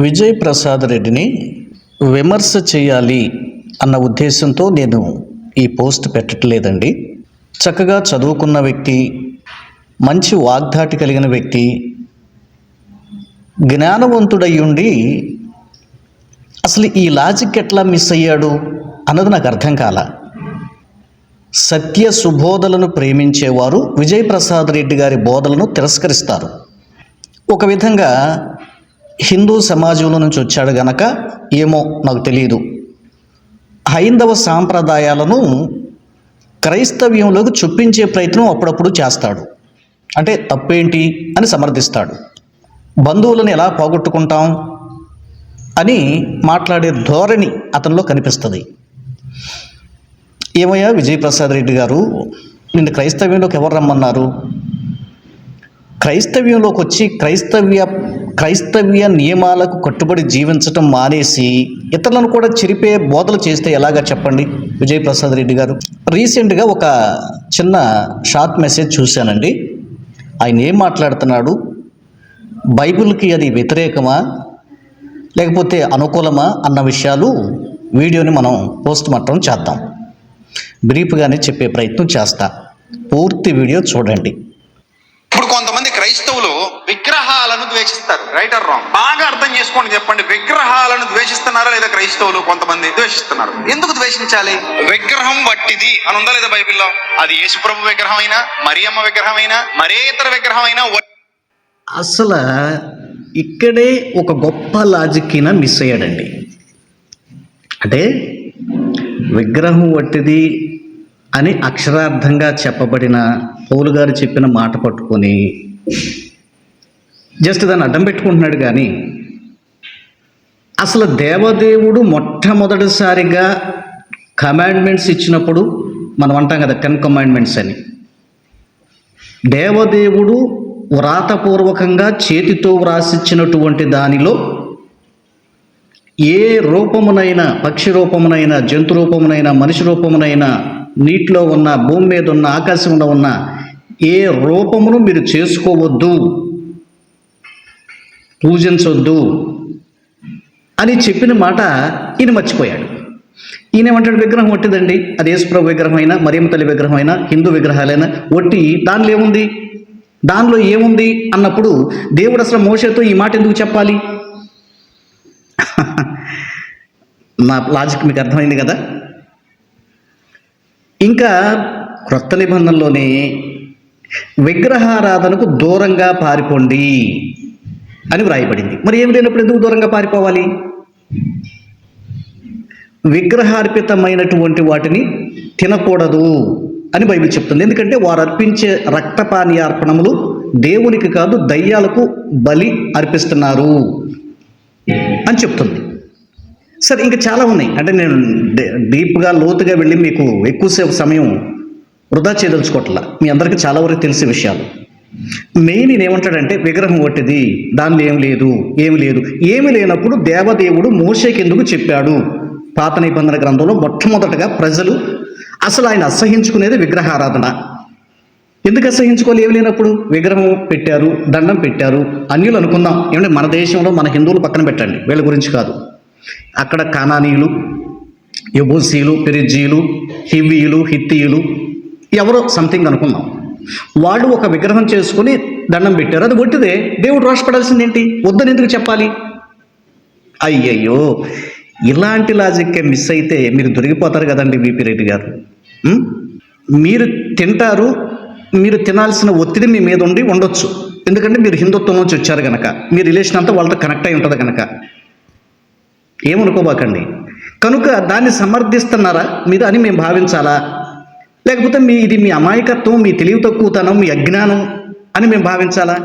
విజయ్ ప్రసాద్ రెడ్డిని విమర్శ చేయాలి అన్న ఉద్దేశంతో నేను ఈ పోస్ట్ పెట్టట్లేదండి. చక్కగా చదువుకున్న వ్యక్తి, మంచి వాగ్దాటి కలిగిన వ్యక్తి, జ్ఞానవంతుడయ్యుండి అసలు ఈ లాజిక్ ఎట్లా మిస్ అయ్యాడు అన్నది నాకు అర్థం కాల. సత్య సుబోధలను ప్రేమించేవారు విజయ్ ప్రసాద్ రెడ్డి గారి బోధలను తిరస్కరిస్తారు. ఒక విధంగా హిందూ సమాజంలో నుంచి వచ్చాడు గనక ఏమో నాకు తెలియదు, హైందవ సాంప్రదాయాలను క్రైస్తవ్యంలోకి చొప్పించే ప్రయత్నం అప్పుడప్పుడు చేస్తాడు. అంటే తప్పేంటి అని సమర్థిస్తాడు. బంధువులను ఎలా పోగొట్టుకుంటాం అని మాట్లాడే ధోరణి అతనిలో కనిపిస్తుంది. ఏమయ్యా విజయ్ ప్రసాద్ రెడ్డి గారు, నిన్ను క్రైస్తవ్యంలోకి ఎవరు రమ్మన్నారు? క్రైస్తవ్యంలోకి వచ్చి క్రైస్తవ్య నియమాలకు కట్టుబడి జీవించటం మానేసి ఇతరులను కూడా చెరిపే బోధలు చేస్తే ఎలాగా చెప్పండి విజయ్ ప్రసాద్ రెడ్డి గారు. రీసెంట్గా ఒక చిన్న షార్ట్ మెసేజ్ చూశానండి. ఆయన ఏం మాట్లాడుతున్నాడు, బైబిల్కి అది వ్యతిరేకమా లేకపోతే అనుకూలమా అన్న విషయాలు వీడియోని మనం పోస్ట్ మార్టం చేద్దాం. బ్రీఫ్గానే చెప్పే ప్రయత్నం చేస్తా, పూర్తి వీడియో చూడండి. ఇప్పుడు కొంతమంది క్రైస్తవులు విగ్రహాలను ద్వేషిస్తారు. Right are wrong? బాగా అర్థం చేసుకోండి, చెప్పండి. విగ్రహాలను ద్వేషిస్తున్నారా లేదా? క్రైస్తవులు కొంతమంది ద్వేషిస్తున్నారు. ఎందుకు ద్వేషించాలి? విగ్రహం వట్టిది అని ఉందా లేదా బైబిల్లో? అది యేసుప్రభు విగ్రహం అయినా, మరియమ్మ విగ్రహం అయినా, మరే ఇతర విగ్రహం అయినా. అసలు ఇక్కడే ఒక గొప్ప లాజిక్ అయినా మిస్ అయ్యాడండి. అంటే విగ్రహం వట్టిది అని అక్షరార్థంగా చెప్పబడిన పౌలు గారు చెప్పిన మాట పట్టుకొని జస్ట్ దాన్ని అడ్డం పెట్టుకుంటున్నాడు. కానీ అసలు దేవదేవుడు మొట్టమొదటిసారిగా కమాండ్మెంట్స్ ఇచ్చినప్పుడు మనం అంటాం కదా 10 కమాండ్మెంట్స్ అని. దేవదేవుడు వ్రాతపూర్వకంగా చేతితో వ్రాసిచ్చినటువంటి దానిలో ఏ రూపమునైనా, పక్షి రూపమునైనా, జంతు రూపమునైనా, మనిషి రూపమునైనా, నీటిలో ఉన్న, భూమి మీద ఉన్న, ఆకాశంలో ఉన్న ఏ రూపమును మీరు చేసుకోవద్దు, పూజించవద్దు అని చెప్పిన మాట ఈయన మర్చిపోయాడు. ఈయనేమంటాడు, విగ్రహం ఒట్టిదండి, అది యేసుప్రభు విగ్రహం అయినా, మరియమ్మ తల్లి విగ్రహం అయినా, హిందూ విగ్రహాలైనా ఒట్టి, దానిలో ఏముంది, దానిలో ఏముంది అన్నప్పుడు దేవుడు అసలు మోషేతో ఈ మాట ఎందుకు చెప్పాలి? నా లాజిక్ మీకు అర్థమైంది కదా. ఇంకా క్రొత్త నిబంధనలోనే విగ్రహారాధనకు దూరంగా పారిపోండి అని వ్రాయబడింది. మరి ఏమి లేనప్పుడు ఎందుకు దూరంగా పారిపోవాలి? విగ్రహార్పితమైనటువంటి వాటిని తినకూడదు అని బైబిల్ చెప్తుంది. ఎందుకంటే వారు అర్పించే రక్తపానీయార్పణములు దేవునికి కాదు దయ్యాలకు బలి అర్పిస్తున్నారు అని చెప్తుంది. సరే, ఇంకా చాలా ఉన్నాయి. అంటే నేను డీప్గా లోతుగా వెళ్ళి మీకు ఎక్కువసేపు సమయం వృధా చేయదలుచుకోవట్లా, మీ అందరికీ చాలా వరకు తెలిసే విషయాలు. మెయిన్ ఏమంటాడంటే విగ్రహం ఒట్టిది, దానిలో ఏమి లేదు. ఏమి లేనప్పుడు దేవదేవుడు మోషేకి ఎందుకు చెప్పాడు? పాత నిబంధన గ్రంథంలో మొట్టమొదటగా ప్రజలు అసలు ఆయన అసహించుకునేది విగ్రహారాధన. ఎందుకు అసహించుకోవాలి? ఏమి లేనప్పుడు విగ్రహం పెట్టారు, దండం పెట్టారు. అన్యులు అనుకుందాం, ఏమంటే మన దేశంలో మన హిందువులు పక్కన పెట్టండి, వీళ్ళ గురించి కాదు. అక్కడ కానానీయులు, యెబూసీలు, పెరిజ్జీలు, హివ్వీయులు, హిత్తీయులు, ఎవరో సంథింగ్ అనుకుందాం. వాళ్ళు ఒక విగ్రహం చేసుకుని దండం పెట్టారు, అది ఒట్టిదే. దేవుడు రోషపడాల్సింది ఏంటి? వద్దని ఎందుకు చెప్పాలి? అయ్యయ్యో, ఇలాంటి లాజిక్కే మిస్ అయితే మీరు దొరికిపోతారు కదండి విపి రెడ్డి గారు. మీరు తింటారు, మీరు తినాల్సిన ఒత్తిడి మీ మీద ఉండొచ్చు. ఎందుకంటే మీరు హిందుత్వం నుంచి వచ్చారు కనుక, మీ రిలేషన్ అంతా వాళ్ళతో కనెక్ట్ అయి ఉంటుంది కనుక. ఏమనుకోబాకండి. కనుక దాన్ని సమర్థిస్తున్నారా మీరు అని మేము భావించాలా? లేకపోతే ఇది మీ అమాయకత్వం, మీ తెలివి తక్కువతనం, మీ అజ్ఞానం అని మేము భావించాలా?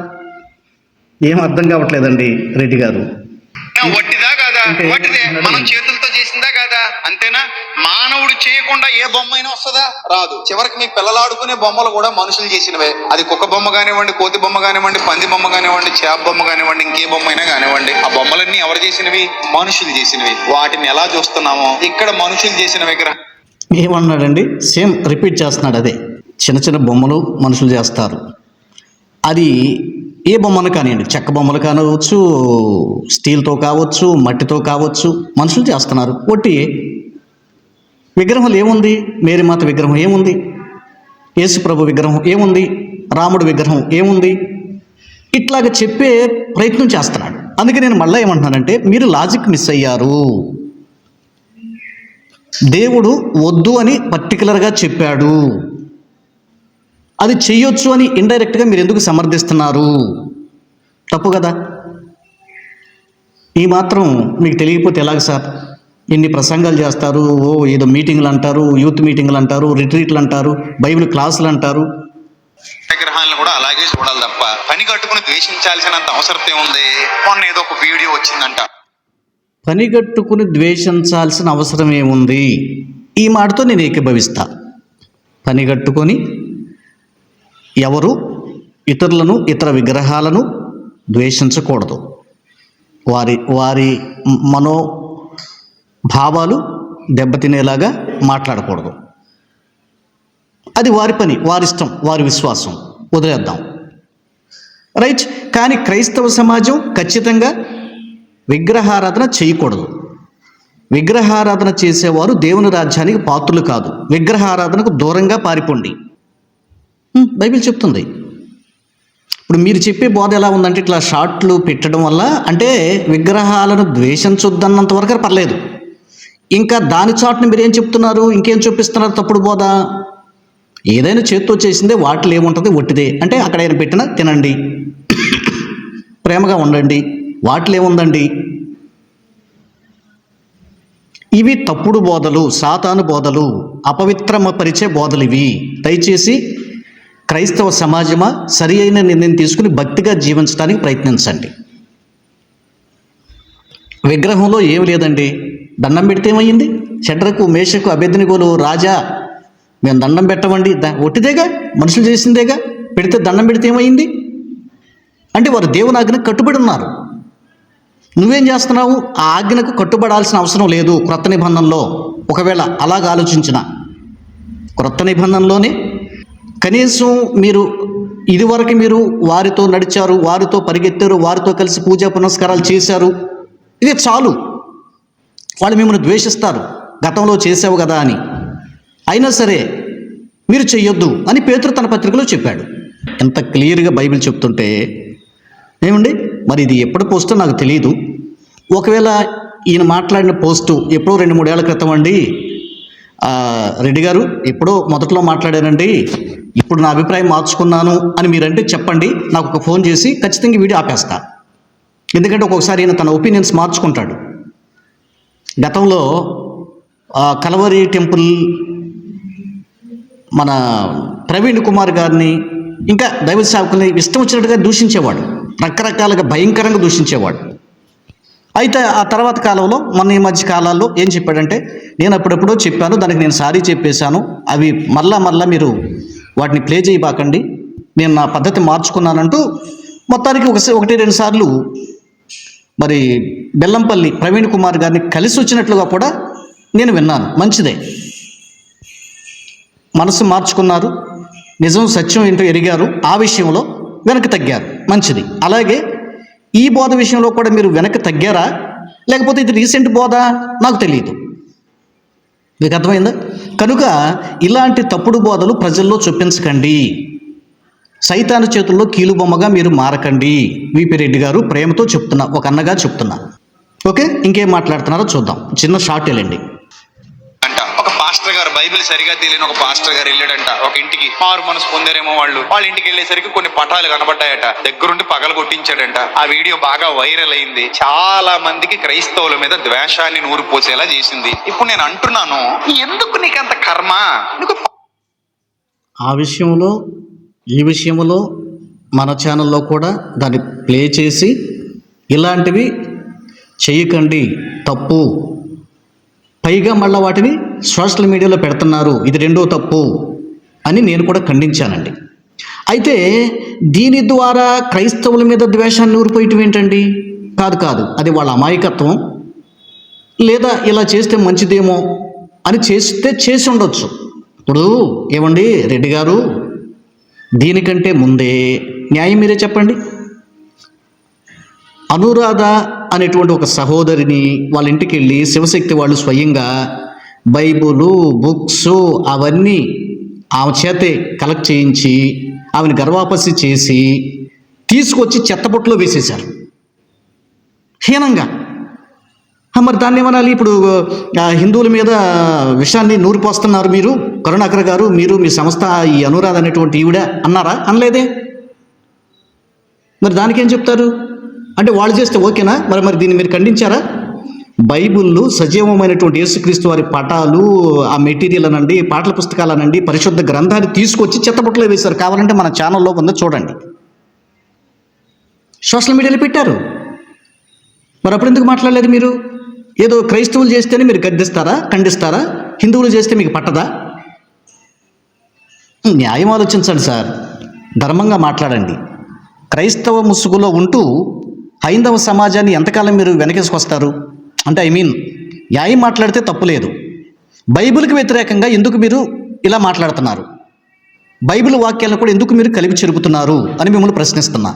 ఏం అర్థం కావట్లేదండి రెడ్డి గారు. వట్టిదా కాదా? వట్టిదే. మనం చేతులతో చేసిందా కాదా? అంతేనా? మానవుడు చేయకుండా ఏ బొమ్మ అయినా వస్తుందా? రాదు. చివరికి మీ పిల్లలాడుకునే బొమ్మలు కూడా మనుషులు చేసినవే. అది కుక్క బొమ్మ కానివ్వండి, కోతి బొమ్మ కానివ్వండి, పంది బొమ్మ కానివ్వండి, చేప బొమ్మ కానివ్వండి, ఇంకే బొమ్మ అయినా కానివ్వండి, ఆ బొమ్మలన్నీ ఎవరు చేసినవి? మనుషులు చేసినవి. వాటిని ఎలా చూస్తున్నామో ఇక్కడ మనుషులు చేసిన విగ్రహం. ఏమన్నాడండి? సేమ్ రిపీట్ చేస్తున్నాడు. అదే చిన్న చిన్న బొమ్మలు మనుషులు చేస్తారు. అది ఏ బొమ్మను కానివ్వండి, చెక్క బొమ్మలు కావచ్చు, స్టీల్తో కావచ్చు, మట్టితో కావచ్చు, మనుషులు చేస్తున్నారు. ఒట్టి విగ్రహాలు ఏముంది? మేరీమాత విగ్రహం ఏముంది? యేసు ప్రభు విగ్రహం ఏముంది? రాముడు విగ్రహం ఏముంది? ఇట్లాగ చెప్పే ప్రయత్నం చేస్తున్నాడు. అందుకే నేను మళ్ళీ ఏమంటున్నానంటే, మీరు లాజిక్ మిస్ అయ్యారు. దేవుడు వద్దు అని పర్టికులర్గా చెప్పాడు, అది చెయ్యొచ్చు అని ఇండైరెక్ట్గా మీరు ఎందుకు సమర్థిస్తున్నారు? తప్పు కదా. ఈ మాత్రం మీకు తెలియకపోతే ఎలాగ సార్? ఇన్ని ప్రసంగాలు చేస్తారు, ఏదో మీటింగ్లు అంటారు, యూత్ మీటింగ్లు అంటారు, రిట్రీట్లు అంటారు, బైబిల్ క్లాసులు అంటారు. విగ్రహాలను కూడా అలాగే చూడాలి తప్ప పని కట్టుకుని ద్వేషించాల్సినంత అవసరం ఏముంది? మొన్న ఏదో ఒక వీడియో వచ్చిందంట, పనిగట్టుకుని ద్వేషించాల్సిన అవసరం ఏముంది? ఈ మాటతో నేను ఏకీభవిస్తా. పనిగట్టుకొని ఎవరు ఇతరులను, ఇతర విగ్రహాలను ద్వేషించకూడదు. వారి మనోభావాలు దెబ్బతినేలాగా మాట్లాడకూడదు. అది వారి పని, వారి ఇష్టం, వారి విశ్వాసం, వదిలేద్దాం. రైట్. కానీ క్రైస్తవ సమాజం ఖచ్చితంగా విగ్రహారాధన చేయకూడదు. విగ్రహారాధన చేసేవారు దేవుని రాజ్యానికి పాత్రులు కాదు. విగ్రహారాధనకు దూరంగా పారిపోండి, బైబిల్ చెప్తుంది. ఇప్పుడు మీరు చెప్పే బోధ ఎలా ఉందంటే, ఇట్లా షార్ట్లు పెట్టడం వల్ల అంటే విగ్రహాలను ద్వేషించొద్దన్నంత వరకు పర్లేదు. ఇంకా దాని చాటుని మీరు ఏం చెప్తున్నారు? ఇంకేం చూపిస్తున్నారు? తప్పుడు బోధ. ఏదైనా చేత్తో చేసిందే వాటిలో ఏముంటుంది? ఒట్టిదే. అంటే అక్కడ ఆయన పెట్టినా తినండి, ప్రేమగా ఉండండి, వాటిలో ఏముందండి? ఇవి తప్పుడు బోధలు, సాతాను బోధలు, అపవిత్రమపరిచే బోధలు ఇవి. దయచేసి క్రైస్తవ సమాజమా సరి అయిన నిర్ణయం తీసుకుని భక్తిగా జీవించడానికి ప్రయత్నించండి. విగ్రహంలో ఏమి లేదండి. దండం పెడితే ఏమయ్యింది? షడ్రకు, మేషకు, అబేద్నెగోలు రాజా మేము దండం పెట్టమండి, ఒట్టిదేగా, మనుషులు చేసిందేగా. పెడితే దండం పెడితే ఏమైంది? అంటే వారు దేవుని ఆజ్ఞకు కట్టుబడి ఉన్నారు. నువ్వేం చేస్తున్నావు? ఆ ఆజ్ఞకు కట్టుబడాల్సిన అవసరం లేదు క్రొత్త నిబంధనలో. ఒకవేళ అలాగ ఆలోచించిన క్రొత్త నిబంధనలోనే కనీసం మీరు ఇదివరకు మీరు వారితో నడిచారు, వారితో పరిగెత్తారు, వారితో కలిసి పూజా పునస్కారాలు చేశారు, ఇదే చాలు. వాళ్ళు మిమ్మల్ని ద్వేషిస్తారు, గతంలో చేసావు కదా అని. అయినా సరే మీరు చెయ్యొద్దు అని పేతురు తన పత్రికలో చెప్పాడు. ఎంత క్లియర్గా బైబిల్ చెప్తుంటే ఏమండి, మరి ఇది ఎప్పుడు పోస్టో నాకు తెలియదు. ఒకవేళ ఈయన మాట్లాడిన పోస్టు ఎప్పుడో 2-3 ఏళ్ల క్రితం అండి, రెడ్డి గారు ఎప్పుడో మొదట్లో మాట్లాడారండి, ఇప్పుడు నా అభిప్రాయం మార్చుకున్నాను అని మీరంటే చెప్పండి, నాకు ఒక ఫోన్ చేసి ఖచ్చితంగా వీడియో ఆపేస్తా. ఎందుకంటే ఒక్కొక్కసారి ఈయన తన ఒపీనియన్స్ మార్చుకుంటాడు. గతంలో కలవరి టెంపుల్ మన ప్రవీణ్ కుమార్ గారిని, ఇంకా దైవ సేవకుల్ని ఇష్టం వచ్చినట్టుగా దూషించేవాడు, రకరకాలుగా భయంకరంగా దూషించేవాడు. అయితే ఆ తర్వాత కాలంలో, మొన్న ఈ మధ్య కాలాల్లో ఏం చెప్పాడంటే, నేను అప్పుడెప్పుడో చెప్పాను, దానికి నేను సారీ చెప్పేశాను, అవి మళ్ళా మీరు వాటిని ప్లే చేయబాకండి, నేను నా పద్ధతి మార్చుకున్నానంటూ మొత్తానికి 1-2 సార్లు మరి బెల్లంపల్లి ప్రవీణ్ కుమార్ గారిని కలిసి వచ్చినట్లుగా కూడా నేను విన్నాను. మంచిదే, మనసు మార్చుకున్నారు, నిజం సత్యం ఏంటో ఎరిగారు, ఆ విషయంలో వెనక్కి తగ్గారు, మంచిది. అలాగే ఈ బోధ విషయంలో కూడా మీరు వెనక్కి తగ్గారా, లేకపోతే ఇది రీసెంట్ బోధ నాకు తెలియదు. మీకు అర్థమైందా? కనుక ఇలాంటి తప్పుడు బోధలు ప్రజల్లో చొప్పించకండి, సైతాను చేతుల్లో కీలుబొమ్మగా మీరు మారకండి. విపి రెడ్డి గారు ప్రేమతో చెప్తున్నా, ఒక అన్నగా చెప్తున్నా. ఓకే, ఇంకేం మాట్లాడుతున్నారో చూద్దాం. చిన్న షార్ట్ వెళ్ళండి. అంట ఒక పాస్టర్ గారు, బైబిల్ సరిగా తెలియని ఒక పాస్టర్ గారు వెళ్ళాడంట ఒక ఇంటికి. మారు మనసు పొందారేమో వాళ్ళ ఇంటికి వెళ్ళేసరికి కొన్ని పటాలు కనబడ్డాయట, దగ్గరుండి పగలు కొట్టించాడంట. ఆ వీడియో బాగా వైరల్ అయింది, చాలా మందికి క్రైస్తవుల మీద ద్వేషాన్ని నూరిపోసేలా చేసింది. ఇప్పుడు నేను అంటున్నాను, ఎందుకు నీకంత కర్మ? ఆ విషయంలో, ఈ విషయంలో మన ఛానల్లో కూడా దాన్ని ప్లే చేసి ఇలాంటివి చేయకండి, తప్పు. పైగా మళ్ళీ వాటిని సోషల్ మీడియాలో పెడుతున్నారు, ఇది రెండో తప్పు అని నేను కూడా ఖండించానండి. అయితే దీని ద్వారా క్రైస్తవుల మీద ద్వేషాన్ని ఊరిపోయటం ఏంటండి? కాదు, అది వాళ్ళ అమాయకత్వం, లేదా ఇలా చేస్తే మంచిదేమో అని చేసి ఉండొచ్చు. ఇప్పుడు ఏమండి రెడ్డి గారు, దీనికంటే ముందే న్యాయం మీరే చెప్పండి. అనురాధ అనేటువంటి ఒక సహోదరిని వాళ్ళ ఇంటికి వెళ్ళి శివశక్తి వాళ్ళు స్వయంగా బైబులు, బుక్స్ అవన్నీ ఆమె చేతే కలెక్ట్ చేయించి ఆమెను గర్వాపసి చేసి తీసుకొచ్చి చెత్తబుట్టలో వేసేశారు హీనంగా. మరి దాన్ని ఏమనాలి? ఇప్పుడు హిందువుల మీద విషయాన్ని నూరిపోస్తున్నారు మీరు, కరుణాకర్ గారు, మీరు మీ సంస్థ ఈ అనురాధ అనేటువంటి ఈవిడ అన్నారా? అనలేదే. మరి దానికేం చెప్తారు? అంటే వాళ్ళు చేస్తే ఓకేనా? మరి దీన్ని మీరు ఖండించారా? బైబిళ్ళు సజీవమైనటువంటి యేసుక్రీస్తు వారి పటాలు, ఆ మెటీరియల్ అనండి, పాటల పుస్తకాలు అనండి, పరిశుద్ధ గ్రంథాన్ని తీసుకొచ్చి చెత్తబుట్టలో వేశారు. కావాలంటే మన ఛానల్లో ఉందో చూడండి, సోషల్ మీడియాలో పెట్టారు. మరి అప్పుడు ఎందుకు మాట్లాడలేదు మీరు? ఏదో క్రైస్తవులు చేస్తేనే మీరు గద్దిస్తారా, ఖండిస్తారా? హిందువులు చేస్తే మీకు పట్టదా? న్యాయం ఆలోచించండి సార్, ధర్మంగా మాట్లాడండి. క్రైస్తవ ముసుగులో ఉంటూ హైందవ సమాజాన్ని ఎంతకాలం మీరు వెనకేసుకొస్తారు? అంటే న్యాయం మాట్లాడితే తప్పు లేదు. బైబిల్కి వ్యతిరేకంగా ఎందుకు మీరు ఇలా మాట్లాడుతున్నారు? బైబిల్ వాక్యాలను కూడా ఎందుకు మీరు కలిపి చెరుపుతున్నారు అని మిమ్మల్ని ప్రశ్నిస్తున్నా.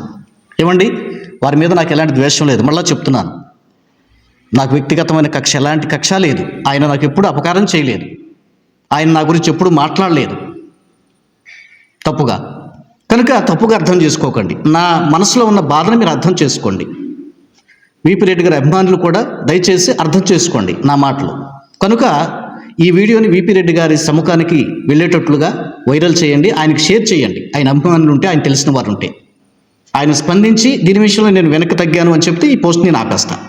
ఏమండి, వారి మీద నాకు ఎలాంటి ద్వేషం లేదు. మళ్ళీ చెప్తున్నాను, నాకు వ్యక్తిగతమైన కక్ష, ఎలాంటి కక్ష లేదు. ఆయన నాకు ఎప్పుడు అపకారం చేయలేదు. ఆయన నా గురించి ఎప్పుడు మాట్లాడలేదు తప్పుగా. కనుక తప్పుగా అర్థం చేసుకోకండి. నా మనసులో ఉన్న బాధను మీరు అర్థం చేసుకోండి. వీపీ రెడ్డి గారి అభిమానులు కూడా దయచేసి అర్థం చేసుకోండి నా మాటలు. కనుక ఈ వీడియోని వీపీ రెడ్డి గారి సముఖానికి వెళ్ళేటట్లుగా వైరల్ చేయండి, ఆయనకి షేర్ చేయండి. ఆయన అభిమానులు ఉంటే, ఆయన తెలిసిన వారు ఉంటే ఆయన స్పందించి దీని విషయంలో నేను వెనక్కి తగ్గాను అని చెప్తే ఈ పోస్ట్ నేను ఆపేస్తాను.